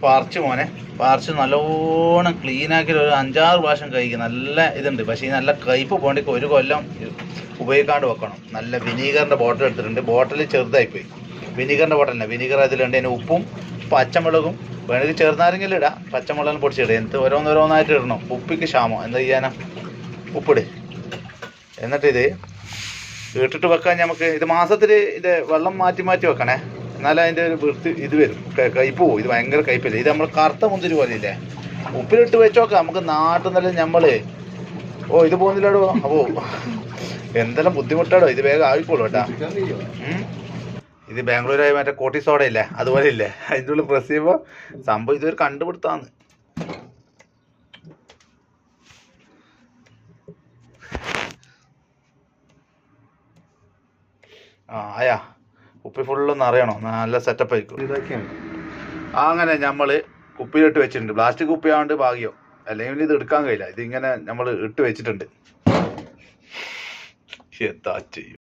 പറിച്ച് മോനെ പറിച്ച് നല്ലോണം ക്ലീനാക്കി ഒരു 5-6 പ്രാവശ്യം കഴിക്കും. നല്ല ഇതുണ്ട്. പക്ഷേ ഈ നല്ല കയ്പ്പ് പോകേണ്ടിക്ക് 1 കൊല്ലം ഉപയോഗിക്കാണ്ട് വെക്കണം. നല്ല വിനീഗറിൻ്റെ ബോട്ടിൽ എടുത്തിട്ടുണ്ട്. ബോട്ടിൽ ചെറുതായിപ്പോയി. വിനീഗറിൻ്റെ ബോട്ടലിനെ വിനീഗർ അതിലുണ്ട്. അതിന് ഉപ്പും പച്ചമുളകും വേണമെങ്കിൽ ചെറുനാരങ്ങയിൽ ഇടാം. പച്ചമുളകും പൊടിച്ചിടുക. എന്നിട്ട് ഓരോന്നോരോന്നായിട്ട് ഇടണം. ഉപ്പിക്ക് ക്ഷാമം എന്താ ചെയ്യാനാ? ഉപ്പിട്. എന്നിട്ട് ഇത് ഇട്ടിട്ട് വെക്കാൻ നമുക്ക് ഇത് മാസത്തിൽ ഇത് വെള്ളം മാറ്റി മാറ്റി വെക്കണേ. എന്നാലും അതിൻ്റെ ഒരു വൃത്തി ഇത് വരും. കയ്പ്പ് പോകും. ഇത് ഭയങ്കര കയ്പ്പില്ല. ഇത് നമ്മൾ കറുത്ത മുന്തിരി പോലെ ഇല്ലേ? ഉപ്പിലിട്ട് വെച്ച് നോക്കാം. നമുക്ക് നാട്ടിൽ നിന്നല്ലേ നമ്മൾ ഇത് പോകുന്നില്ലടോ. അപ്പോൾ എന്തെല്ലാം ബുദ്ധിമുട്ടാടോ. ഇത് വേഗം ആയിക്കോളൂ കേട്ടാ. ഇത് ബാംഗ്ലൂരായി മറ്റേ കോട്ടി സോഡ ഇല്ലേ? അതുപോലെ ഇല്ലേ? അതിൻ്റെ ഉള്ളിൽ പ്രസ് ചെയ്യുമ്പോൾ സംഭവം ഇതൊരു കണ്ടുപിടുത്താന്ന്. ആയാ കുപ്പി ഫുള്ളൊന്നും അറിയണോ? നല്ല സെറ്റപ്പ് ആയിക്കും. അങ്ങനെ നമ്മൾ കുപ്പിയിലിട്ട് വെച്ചിട്ടുണ്ട്. പ്ലാസ്റ്റിക് കുപ്പി ആയതുകൊണ്ട് ഭാഗ്യം, അല്ലെങ്കിൽ ഇത് എടുക്കാൻ കഴിയില്ല. ഇതിങ്ങനെ നമ്മൾ ഇട്ട് വെച്ചിട്ടുണ്ട്. എന്താ ചെയ്യും?